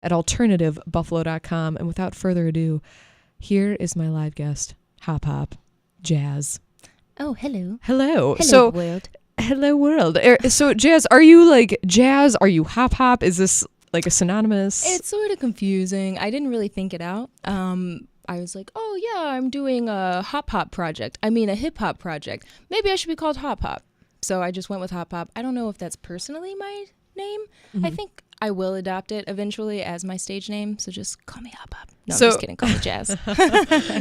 at alternativebuffalo.com. And without further ado, here is my live guest, Hop Hop Jazz. Oh, hello. Hello. Hello, world. Hello, world. So, Jazz, are you like jazz? Are you hop hop? Is this like a synonymous? It's sort of confusing. I didn't really think it out. I was like, oh, yeah, I'm doing a hip hop project. Maybe I should be called Hop Hop. So I just went with Hop Hop. I don't know if that's personally my name. I think I will adopt it eventually as my stage name. So just call me Hop Hop. No, I'm just kidding. Call me Jazz.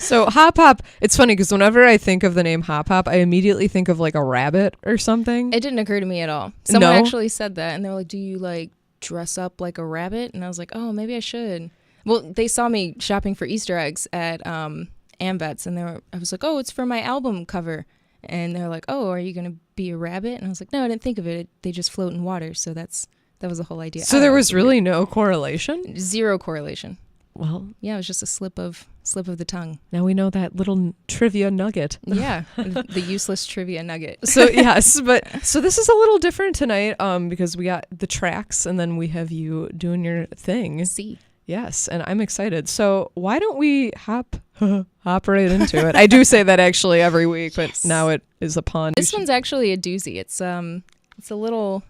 So Hop Hop, it's funny because whenever I think of the name Hop Hop, I immediately think of like a rabbit or something. It didn't occur to me at all. Someone actually said that, and they were like, do you like dress up like a rabbit? And I was like, oh, maybe I should. Well, they saw me shopping for Easter eggs at Ambets, and I was like, oh, it's for my album cover. And they're like, oh, are you going to be a rabbit? And I was like, no, I didn't think of it. They just float in water. So that was the whole idea. So there was really no correlation? Zero correlation. Well, yeah, it was just a slip of the tongue. Now we know that little trivia nugget. Yeah, the useless trivia nugget. So yes, so this is a little different tonight because we got the tracks and then we have you doing your thing. See. Yes, and I'm excited. So why don't we hop right into it? I do say that actually every week, but now it is a pun. This one's actually a doozy. It's a little.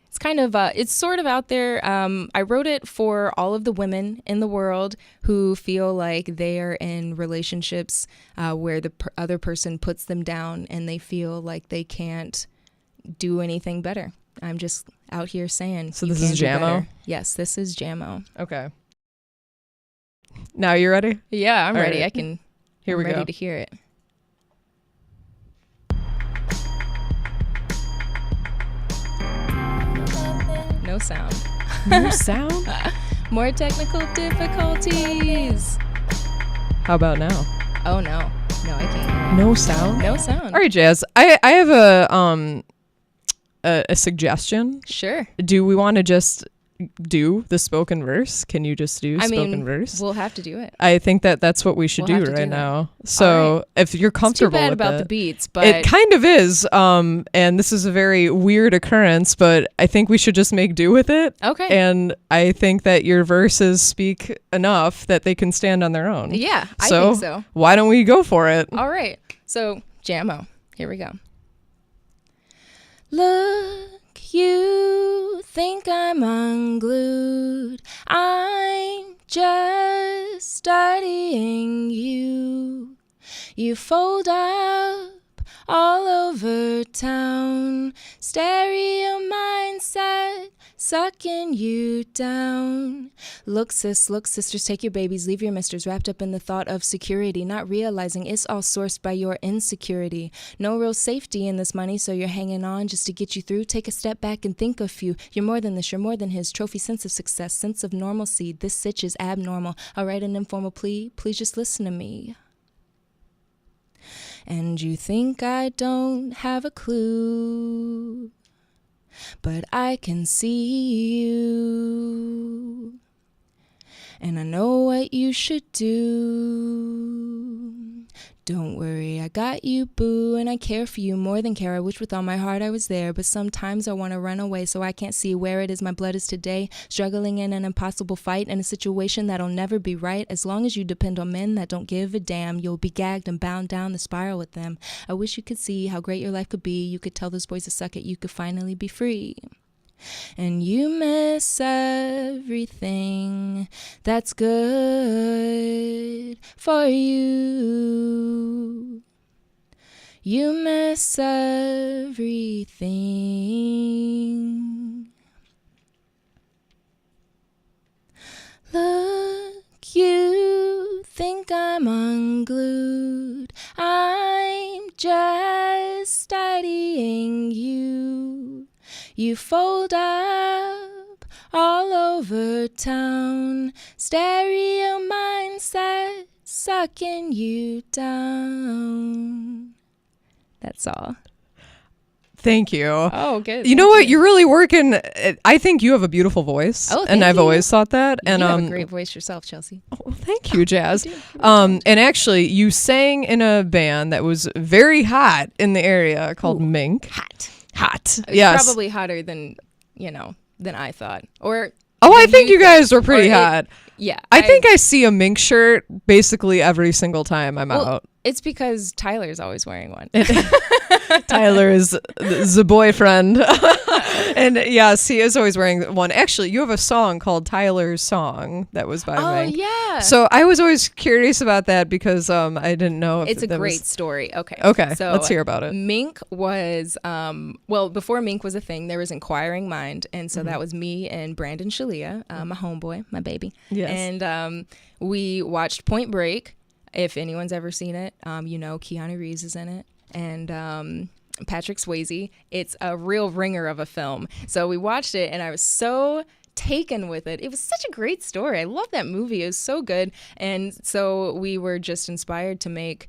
It's kind of it's sort of out there. I wrote it for all of the women in the world who feel like they are in relationships where the other person puts them down and they feel like they can't do anything better. I'm just out here saying. So this is Jamo? Yes, this is Jamo. Okay. Now you ready? Yeah, I'm ready. Right. Here we go. Ready to hear it. No sound. No sound? More technical difficulties. How about now? Oh no. No, I can't hear it. No sound? No sound. All right, Jazz. I have a suggestion. Sure. Do we want to just do the spoken verse? Can you just do spoken verse? We'll have to do it. I think that's what we should do right now. So if you're comfortable with it. It's too bad about the beats, but it kind of is. And this is a very weird occurrence, but I think we should just make do with it. Okay. And I think that your verses speak enough that they can stand on their own. Yeah, I think so. Why don't we go for it? All right. So Jamo, here we go. Look, you think I'm unglued. I'm just studying you. You fold up all over town. Stereo mindset sucking you down. Look, sis, look, sisters, take your babies, leave your misters, wrapped up in the thought of security, not realizing it's all sourced by your insecurity. No real safety in this money, so you're hanging on just to get you through. Take a step back and think of you. You're more than this, you're more than his. Trophy, sense of success, sense of normalcy. This sitch is abnormal. I'll write an informal plea. Please just listen to me. And you think I don't have a clue, but I can see you, and I know what you should do. Don't worry, I got you, boo, and I care for you more than care. I wish with all my heart I was there, but sometimes I want to run away so I can't see where it is my blood is today. Struggling in an impossible fight in a situation that'll never be right. As long as you depend on men that don't give a damn, you'll be gagged and bound down the spiral with them. I wish you could see how great your life could be. You could tell those boys to suck it. You could finally be free. And you miss everything that's good for you. You miss everything. Look, you think I'm unglued. I'm just studying you. You fold up all over town. Stereo mindset sucking you down. That's all. Thank you. Oh, good. You know what? You're really working. I think you have a beautiful voice. Oh, thank and I've you. always thought that. And you have a great voice yourself, Chelsea. Oh, thank you, Jazz. You do. And actually, you sang in a band that was very hot in the area called Mink. Hot. Hot. It's Yes. probably hotter than I thought. Or Oh, I think you guys were pretty hot. Yeah. I think I see a mink shirt basically every single time I'm out. It's because Tyler's always wearing one. Tyler is the boyfriend. And yes, he is always wearing one. Actually, you have a song called Tyler's Song that was by Mink. Yeah. So I was always curious about that because I didn't know if it's a great story. Okay, so let's hear about it. Mink was, before Mink was a thing, there was Inquiring Mind. And so that was me and Brandon Shalia, my homeboy, my baby. Yes. And we watched Point Break. If anyone's ever seen it, Keanu Reeves is in it. And Patrick Swayze. It's a real ringer of a film. So we watched it, and I was so taken with it. It was such a great story. I love that movie. It was so good. And so we were just inspired to make,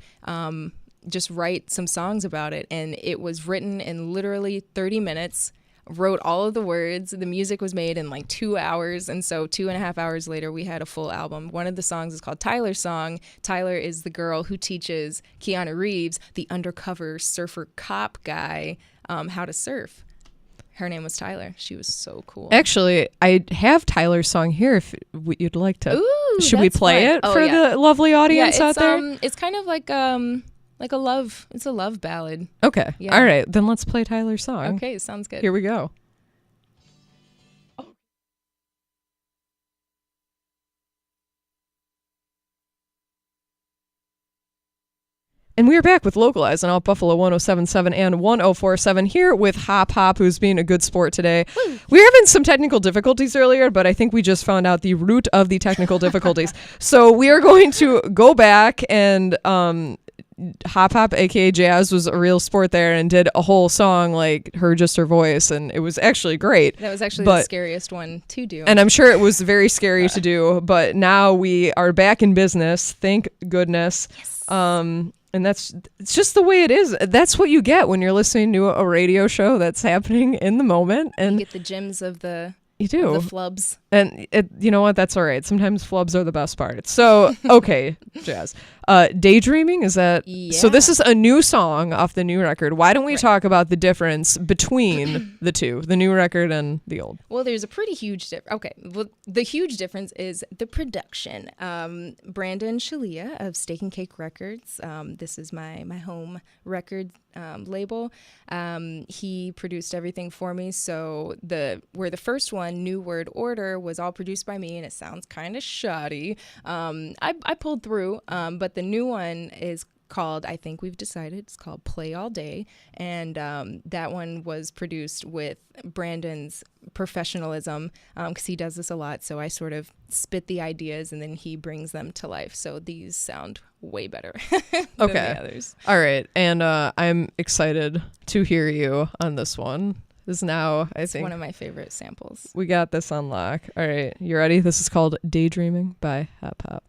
just write some songs about it. And it was written in literally 30 minutes. Wrote all of the words. The music was made in like 2 hours. And so 2.5 hours later, we had a full album. One of the songs is called Tyler's Song. Tyler is the girl who teaches Keanu Reeves, the undercover surfer cop guy, how to surf. Her name was Tyler. She was so cool. Actually, I have Tyler's Song here if you'd like to. Ooh, should we play it for the lovely audience out there? It's kind of like a love. It's a love ballad. Okay. Yeah. All right. Then let's play Tyler's Song. Okay, sounds good. Here we go. And we are back with Localized on Out Buffalo 107.7 and 104.7 here with Hop Hop, who's being a good sport today. Woo. We were having some technical difficulties earlier, but I think we just found out the root of the technical difficulties. So we are going to go back and Hop Hop, aka Jazz, was a real sport there and did a whole song like just her voice, and it was actually great. That was actually the scariest one to do. And I'm sure it was very scary to do, but now we are back in business, thank goodness. Yes. And it's just the way it is. That's what you get when you're listening to a radio show that's happening in the moment. And you get the gems of the You do. The flubs. And you know what? That's all right. Sometimes flubs are the best part. So, okay, Jazz. Daydreaming, is that? Yeah. So this is a new song off the new record. Why don't we talk about the difference between the two, the new record and the old? Well, there's a pretty huge difference. Okay, well, the huge difference is the production. Brandon Shalia of Steak and Cake Records. This is my home record label. He produced everything for me. So where the first one, New Word Order, was all produced by me, and it sounds kind of shoddy. I pulled through, but the new one is called, I think we've decided, it's called Play All Day, and that one was produced with Brandon's professionalism, because he does this a lot. So I sort of spit the ideas and then he brings them to life. So these sound way better than the others. All right, and I'm excited to hear you on this one. This is now, I think, one of my favorite samples. We got this on lock. All right, you ready? This is called Daydreaming by Hop Hop.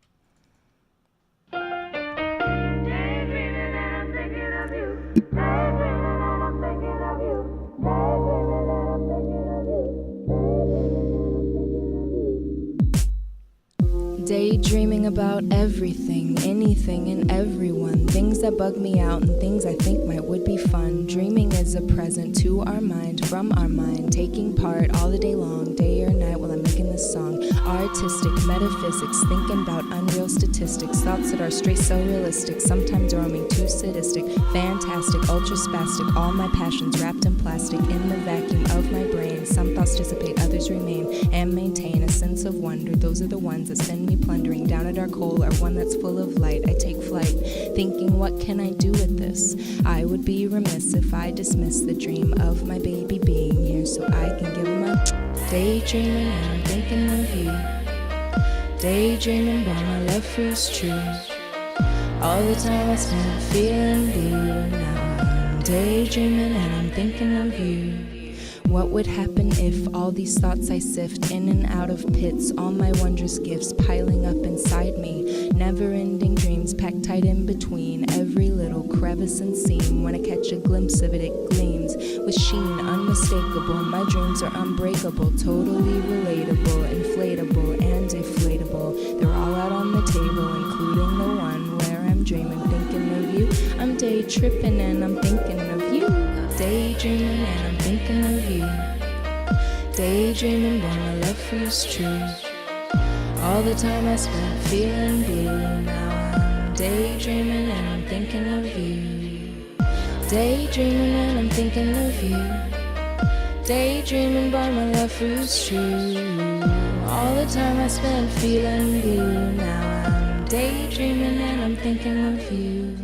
Daydreaming about everything, anything, and everyone. Things that bug me out and things I think would be fun. Dreaming is a present to our mind, from our mind, taking part all the day long, day or night while I'm making this song. Artistic metaphysics, thinking about unreal statistics, thoughts that are straight so realistic, sometimes roaming too sadistic, fantastic, ultra spastic, all my passions wrapped in plastic, in the vacuum of my brain. Some thoughts dissipate, others remain, and maintain a sense of wonder. Those are the ones that send me plundering down a dark hole, or one that's full of light. I take flight, thinking, what can I do with this? I would be remiss if I dismiss the dream of my baby being here, so I can give him a daydreaming, and I'm thinking of you. Daydreaming, but my love feels true. All the time I spent feeling blue. Now I'm daydreaming, and I'm thinking of you. What would happen if all these thoughts I sift in and out of pits, all my wondrous gifts piling up inside me, never-ending dreams packed tight in between every little crevice and seam. When I catch a glimpse of it, it gleams with sheen unmistakable. My dreams are unbreakable, totally relatable, inflatable and deflatable. They're all out on the table, including the one where I'm dreaming, thinking of you. I'm day tripping and I'm thinking of you. Daydreaming and I'm thinking of you. Daydreaming, but my love refuse truth. All the time I spent feeling blue. Now I'm daydreaming and I'm thinking of you. Daydreaming and I'm thinking of you. Daydreaming but my love proves true. All the time I spent feeling blue. Now I'm daydreaming and I'm thinking of you.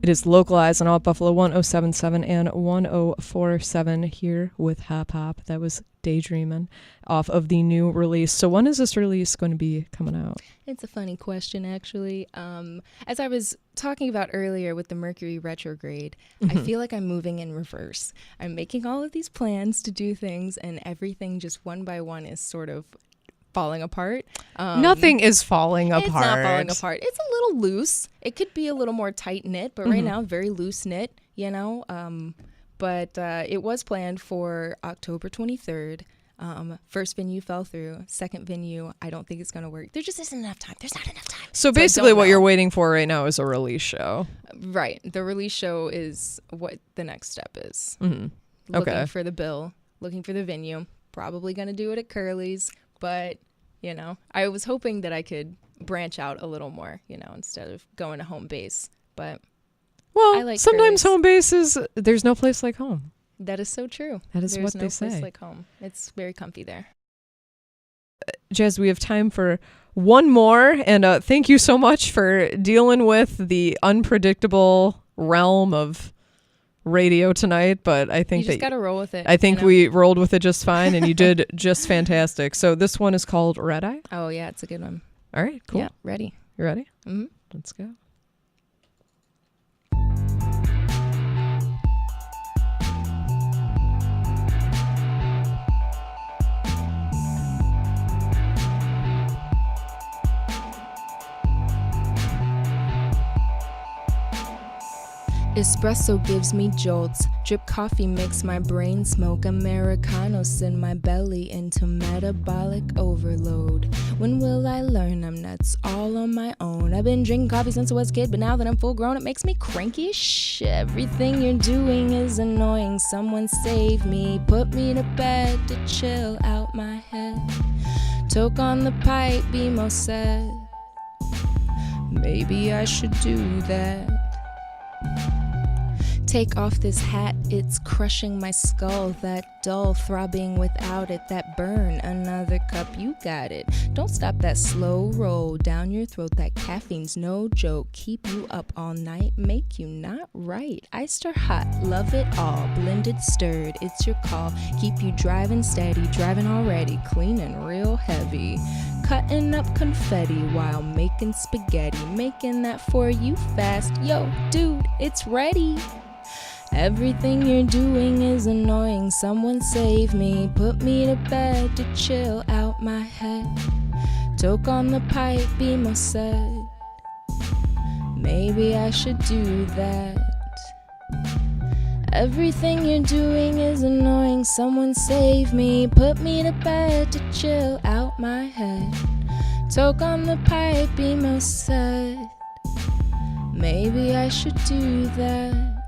It is Localized on Alt Buffalo 107.7 and 104.7 here with Hop Hop. That was Daydreamin' off of the new release. So when is this release going to be coming out? It's a funny question, actually. As I was talking about earlier with the Mercury retrograde, I feel like I'm moving in reverse. I'm making all of these plans to do things, and everything just one by one is sort of falling apart. Nothing is falling apart. It's not falling apart. It's a little loose. It could be a little more tight knit, but right now, very loose knit, you know. But it was planned for October 23rd. First venue fell through. Second venue, I don't think it's going to work. There just isn't enough time. There's not enough time. So basically what you're waiting for right now is a release show. Right. The release show is what the next step is. Okay. Looking for the bill, looking for the venue. Probably going to do it at Curly's. But, you know, I was hoping that I could branch out a little more, you know, instead of going to home base. But well, I like sometimes Curly's. home base is, there's no place like home. That is so true. That is what they There's say. no place like home. It's very comfy there. Jazz, we have time for one more. And thank you so much for dealing with the unpredictable realm of radio tonight, but I think you just gotta roll with it. I think you know? we rolled with it just fine, and you did just fantastic. So this one is called Red Eye. Oh yeah, it's a good one. All right, cool. Yeah, ready. You ready? Mm-hmm. Let's go. Espresso gives me jolts. Drip coffee makes my brain smoke. Americano send my belly into metabolic overload. When will I learn I'm nuts all on my own? I've been drinking coffee since I was a kid, but now that I'm full grown, it makes me cranky as shit. Everything you're doing is annoying. Someone save me, put me to bed to chill out my head. Toke on the pipe, BMO said. Maybe I should do that. Take off this hat, it's crushing my skull. That dull throbbing without it, that burn. Another cup, you got it. Don't stop that slow roll down your throat. That caffeine's no joke. Keep you up all night, make you not right. Iced or hot, love it all. Blended, stirred, it's your call. Keep you driving steady, driving already. Clean and real heavy. Cutting up confetti while making spaghetti. Making that for you fast. Yo, dude, it's ready. Everything you're doing is annoying. Someone save me, put me to bed to chill out my head. Toke on the pipe, BMO said. Maybe I should do that. Everything you're doing is annoying. Someone save me, put me to bed to chill out my head. Toke on the pipe, BMO said. Maybe I should do that.